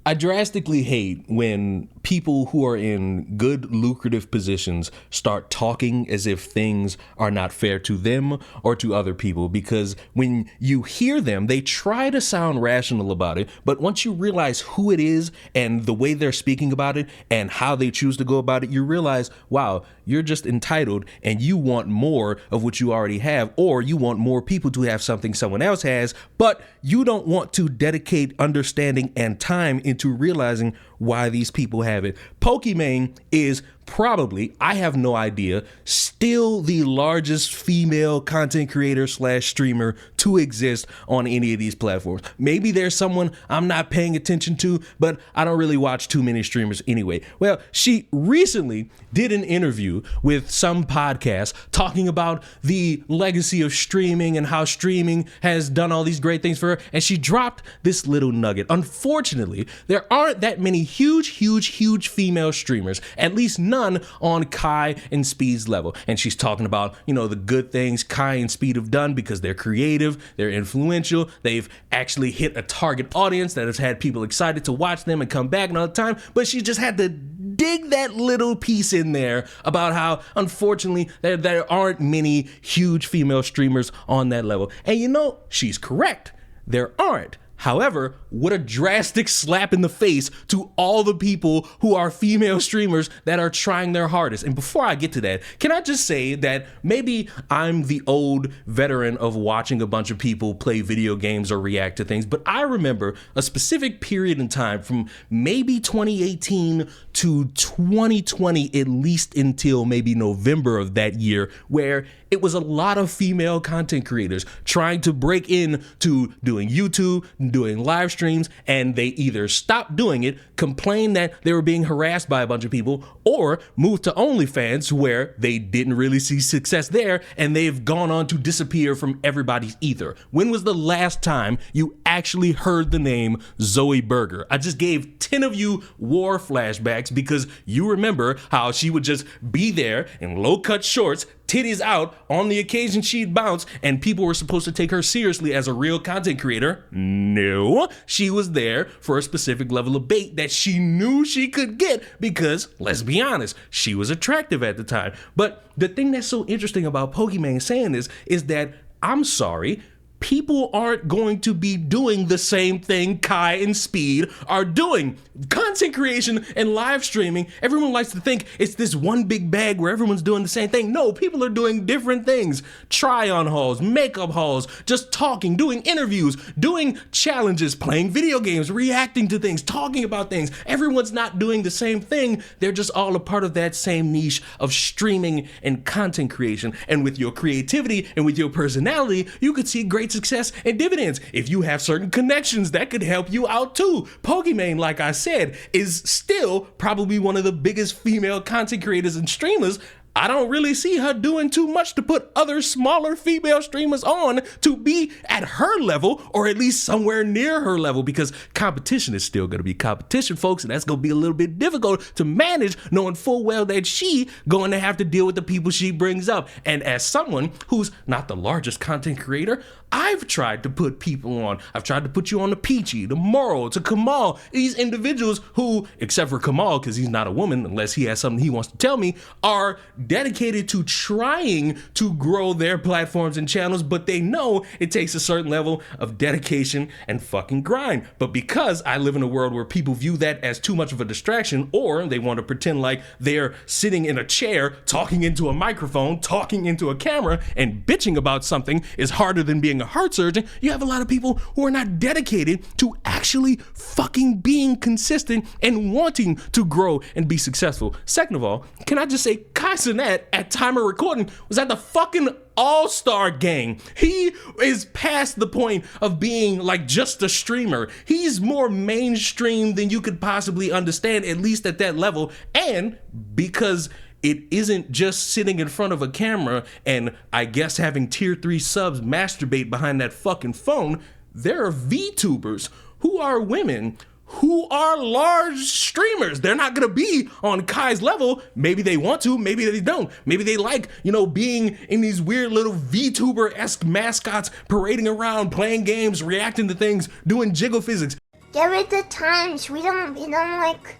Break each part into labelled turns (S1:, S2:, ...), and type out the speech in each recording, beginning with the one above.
S1: I drastically hate when people who are in good, lucrative positions start talking as if things are not fair to them or to other people, because when you hear them, they try to sound rational about it, but once you realize who it is and the way they're speaking about it and how they choose to go about it, you realize, wow, you're just entitled and you want more of what you already have, or you want more people to have something someone else has, but you don't want to dedicate understanding and time into realizing why these people have it. Pokimane is probably, I have no idea, still the largest female content creator / streamer to exist on any of these platforms. Maybe there's someone I'm not paying attention to, but I don't really watch too many streamers anyway. Well, she recently did an interview with some podcast talking about the legacy of streaming and how streaming has done all these great things for her, and she dropped this little nugget. Unfortunately, there aren't that many huge female streamers, at least none on Kai and Speed's level. And she's talking about, the good things Kai and Speed have done because they're creative, they're influential, they've actually hit a target audience that has had people excited to watch them and come back all the time. But she just had to dig that little piece in there about how, unfortunately, there aren't many huge female streamers on that level. And she's correct. There aren't. However, what a drastic slap in the face to all the people who are female streamers that are trying their hardest. And before I get to that, can I just say that maybe I'm the old veteran of watching a bunch of people play video games or react to things, but I remember a specific period in time from maybe 2018 to 2020, at least until maybe November of that year, where it was a lot of female content creators trying to break into doing YouTube, doing live streams, and they either stopped doing it, complained that they were being harassed by a bunch of people, or moved to OnlyFans where they didn't really see success there, and they've gone on to disappear from everybody's ether. When was the last time you actually heard the name Zoe Berger? I just gave 10 of you war flashbacks because you remember how she would just be there in low-cut shorts, titties out, on the occasion she'd bounce, and people were supposed to take her seriously as a real content creator. No, she was there for a specific level of bait that she knew she could get because, let's be honest, she was attractive at the time. But the thing that's so interesting about Pokimane saying this is that, I'm sorry, people aren't going to be doing the same thing Kai and Speed are doing. Content creation and live streaming, everyone likes to think it's this one big bag where everyone's doing the same thing. No, people are doing different things. Try-on hauls, makeup hauls, just talking, doing interviews, doing challenges, playing video games, reacting to things, talking about things. Everyone's not doing the same thing. They're just all a part of that same niche of streaming and content creation. And with your creativity and with your personality, you could see great success and dividends. If you have certain connections, that could help you out too. Pokimane, like I said, is still probably one of the biggest female content creators and streamers. I don't really see her doing too much to put other smaller female streamers on to be at her level, or at least somewhere near her level, because competition is still going to be competition, folks, and that's going to be a little bit difficult to manage, knowing full well that she going to have to deal with the people she brings up. And as someone who's not the largest content creator, I've tried to put people on. I've tried to put you on to Peachy, to Moro, to Kamal, these individuals who, except for Kamal, because he's not a woman, unless he has something he wants to tell me, are dedicated to trying to grow their platforms and channels, but they know it takes a certain level of dedication and fucking grind. But because I live in a world where people view that as too much of a distraction, or they want to pretend like they're sitting in a chair, talking into a microphone, talking into a camera, and bitching about something is harder than being a heart surgeon, you have a lot of people who are not dedicated to actually fucking being consistent and wanting to grow and be successful. Second of all, can I just say, Kai Cenat, at time of recording, was at the fucking all-star game. He is past the point of being like just a streamer. He's more mainstream than you could possibly understand, at least at that level. And because it isn't just sitting in front of a camera and I guess having tier 3 subs masturbate behind that fucking phone, there are VTubers who are women who are large streamers. They're not gonna be on Kai's level. Maybe they want to, maybe they don't. Maybe they like, being in these weird little VTuber-esque mascots parading around, playing games, reacting to things, doing jiggle physics.
S2: Get with the times. We don't like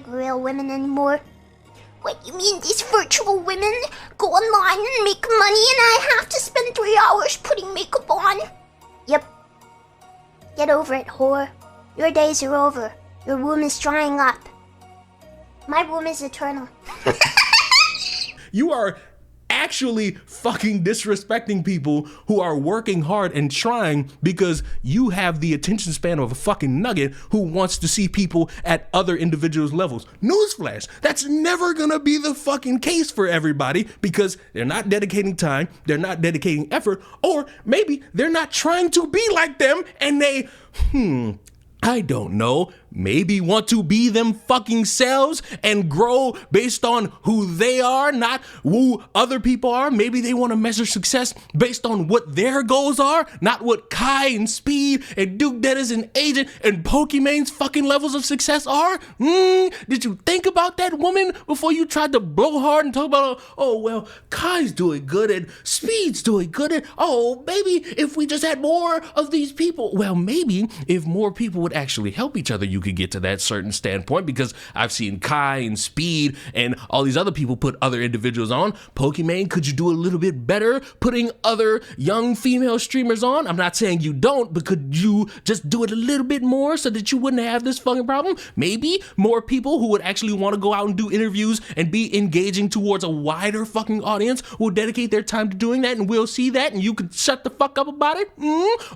S2: real women anymore. What, you mean these virtual women go online and make money and I have to spend 3 hours putting makeup on? Yep. Get over it, whore. Your days are over. Your womb is drying up. My womb is eternal.
S1: You are actually fucking disrespecting people who are working hard and trying because you have the attention span of a fucking nugget who wants to see people at other individuals' levels. Newsflash, that's never gonna be the fucking case for everybody because they're not dedicating time, they're not dedicating effort, or maybe they're not trying to be like them and they, I don't know, maybe want to be them fucking selves and grow based on who they are, not who other people are. Maybe they want to measure success based on what their goals are, not what Kai and Speed and Duke Dennis and Agent and Pokimane's fucking levels of success are. Did you think about that woman before you tried to blow hard and talk about, oh, well, Kai's doing good and Speed's doing good and, oh, maybe if we just had more of these people. Well, maybe if more people would actually help each other, you could get to that certain standpoint, because I've seen Kai and Speed and all these other people put other individuals on. Pokimane, could you do a little bit better putting other young female streamers on? I'm not saying you don't, but could you just do it a little bit more so that you wouldn't have this fucking problem? Maybe more people who would actually want to go out and do interviews and be engaging towards a wider fucking audience will dedicate their time to doing that, and we'll see that, and you could shut the fuck up about it.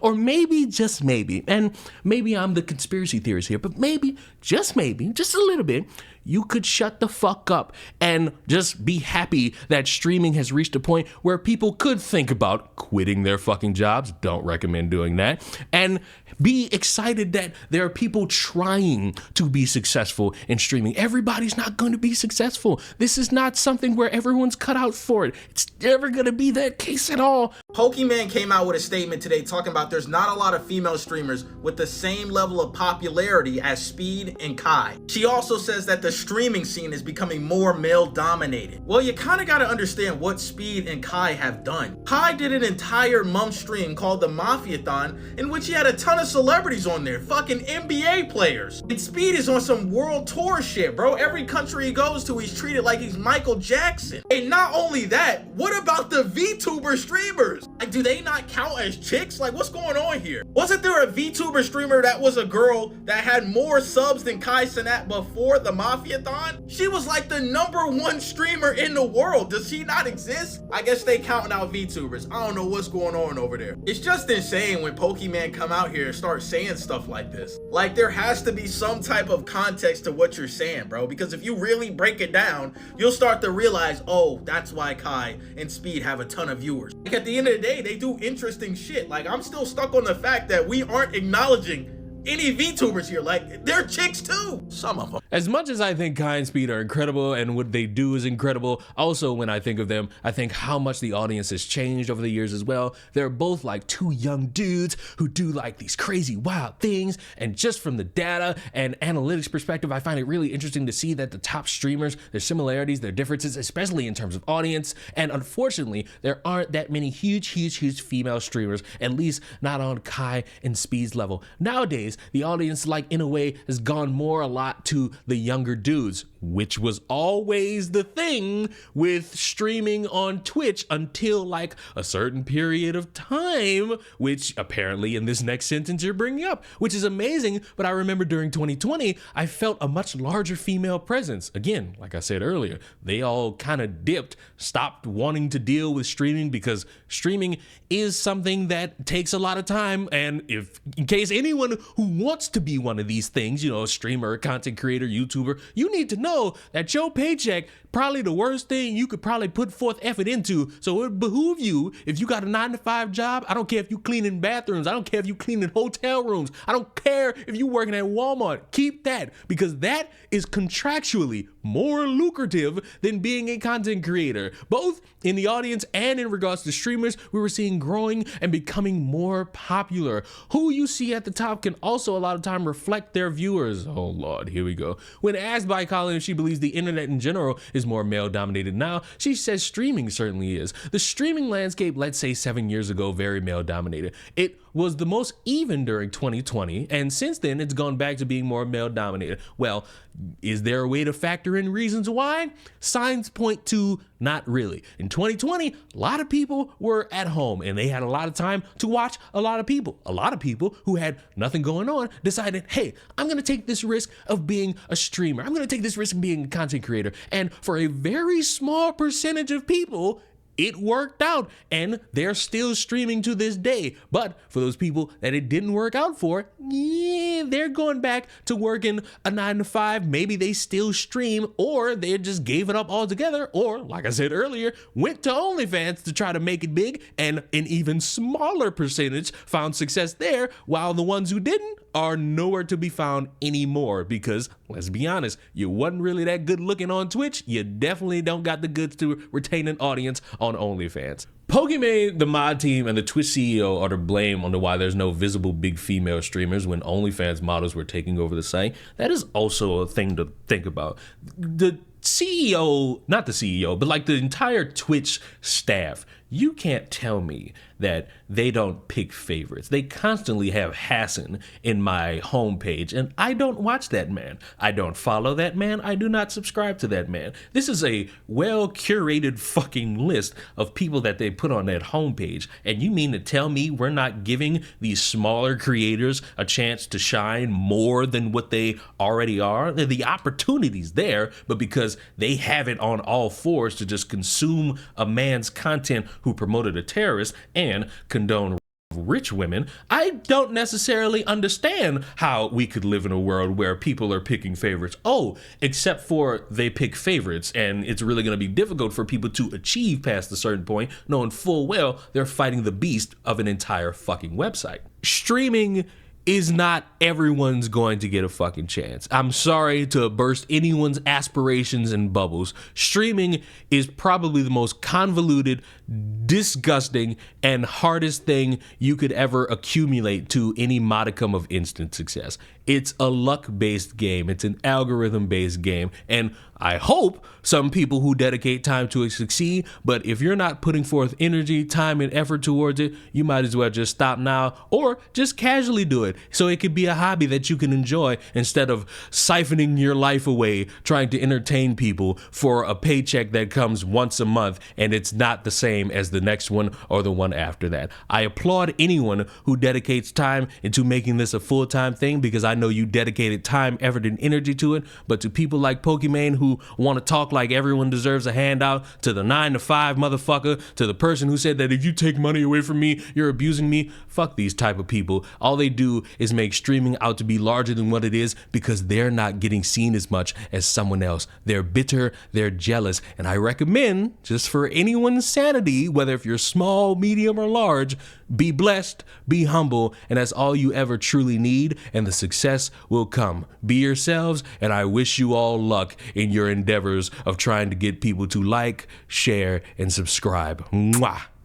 S1: Or maybe, just maybe, and maybe I'm the conspiracy theorist here, but maybe, just a little bit, you could shut the fuck up and just be happy that streaming has reached a point where people could think about quitting their fucking jobs. Don't recommend doing that. And be excited that there are people trying to be successful in streaming. Everybody's not going to be successful. This is not something where everyone's cut out for it. It's never going to be that case at all.
S3: Pokimane came out with a statement today talking about there's not a lot of female streamers with the same level of popularity as Speed and Kai. She also says that the streaming scene is becoming more male dominated. Well, you kind of got to understand what Speed and Kai have done. Kai did an entire month stream called the Mafiathon, in which he had a ton of celebrities on there, fucking NBA players. And Speed is on some world tour shit, bro. Every country he goes to, he's treated like he's Michael Jackson. And not only that, what about the VTuber streamers? Like, do they not count as chicks? Like, what's going on here? Wasn't there a VTuber streamer that was a girl that had more subs than Kai Cenat before the Mafiathon? She was like the #1 streamer in the world. Does she not exist? I guess they counting out VTubers. I don't know what's going on over there. It's just insane when Pokimane come out here and start saying stuff like this. Like, there has to be some type of context to what you're saying, bro, because if you really break it down, you'll start to realize, oh, that's why Kai and Speed have a ton of viewers. Like, at the end of the day, they do interesting shit. Like, I'm still stuck on the fact that we aren't acknowledging any VTubers here. Like, they're chicks too, some of them.
S1: As much as I think Kai and Speed are incredible and what they do is incredible, also when I think of them, I think how much the audience has changed over the years as well. They're both like two young dudes who do like these crazy wild things, and just from the data and analytics perspective, I find it really interesting to see that the top streamers, their similarities, their differences, especially in terms of audience, and unfortunately, there aren't that many huge female streamers, at least not on Kai and Speed's level. Nowadays, the audience, like, in a way, has gone more a lot to the younger dudes, which was always the thing with streaming on Twitch until like a certain period of time, which apparently in this next sentence you're bringing up, which is amazing. But I remember during 2020, I felt a much larger female presence. Again, like I said earlier, they all kind of dipped, stopped wanting to deal with streaming because streaming is something that takes a lot of time. And if, in case anyone who wants to be one of these things, you know, a streamer, content creator, YouTuber, you need to know that your paycheck probably the worst thing you could probably put forth effort into. So it behoove you, if you got a 9-to-5 job, I don't care if you cleaning bathrooms, I don't care if you cleaning hotel rooms, I don't care if you working at Walmart, keep that, because that is contractually more lucrative than being a content creator. Both in the audience and in regards to streamers, we were seeing growing and becoming more popular. Who you see at the top can also a lot of time reflect their viewers. Oh Lord, here we go. When asked by Colin if she believes the internet in general is more male dominated now, she says streaming certainly is. The streaming landscape, let's say 7 years ago, very male dominated. It was the most even during 2020, and since then it's gone back to being more male dominated. Well, is there a way to factor in reasons why? Signs point to not really. In 2020, a lot of people were at home and they had a lot of time to watch a lot of people. A lot of people who had nothing going on decided, hey, I'm going to take this risk of being a streamer. I'm going to take this risk of being a content creator. And for a very small percentage of people, it worked out and they're still streaming to this day. But for those people that it didn't work out for, yeah, they're going back to working a 9 to 5. Maybe they still stream, or they just gave it up altogether, or like I said earlier, went to OnlyFans to try to make it big, and an even smaller percentage found success there, while the ones who didn't are nowhere to be found anymore. Because let's be honest, you wasn't really that good looking on Twitch. You definitely don't got the goods to retain an audience on OnlyFans. Pokimane, the mod team, and the Twitch CEO are to blame on why there's no visible big female streamers when OnlyFans models were taking over the site. That is also a thing to think about. The CEO, not the CEO, but like the entire Twitch staff, you can't tell me that they don't pick favorites. They constantly have Hassan in my homepage, and I don't watch that man. I don't follow that man. I do not subscribe to that man. This is a well-curated fucking list of people that they put on that homepage, and you mean to tell me we're not giving these smaller creators a chance to shine more than what they already are? The opportunity's there, but because they have it on all fours to just consume a man's content who promoted a terrorist and condone rich women, I don't necessarily understand how we could live in a world where people are picking favorites. Oh, except for they pick favorites, and it's really going to be difficult for people to achieve past a certain point, knowing full well they're fighting the beast of an entire fucking website. Streaming is not everyone's going to get a fucking chance. I'm sorry to burst anyone's aspirations and bubbles. Streaming is probably the most convoluted, disgusting, and hardest thing you could ever accumulate to any modicum of instant success. It's a luck-based game. It's an algorithm-based game. And I hope some people who dedicate time to it succeed, but if you're not putting forth energy, time, and effort towards it, you might as well just stop now or just casually do it so it could be a hobby that you can enjoy instead of siphoning your life away trying to entertain people for a paycheck that comes once a month and it's not the same as the next one or the one after that. I applaud anyone who dedicates time into making this a full-time thing because I know you dedicated time, effort, and energy to it, but to people like Pokimane who want to talk like everyone deserves a handout, to the 9 to 5 motherfucker, to the person who said that if you take money away from me, you're abusing me, fuck these type of people. All they do is make streaming out to be larger than what it is because they're not getting seen as much as someone else. They're bitter, they're jealous, and I recommend, just for anyone's sanity, whether if you're small, medium, or large, be blessed, be humble, and that's all you ever truly need, and the success will come. Be yourselves, and I wish you all luck in your endeavors of trying to get people to like, share, and subscribe. Mwah.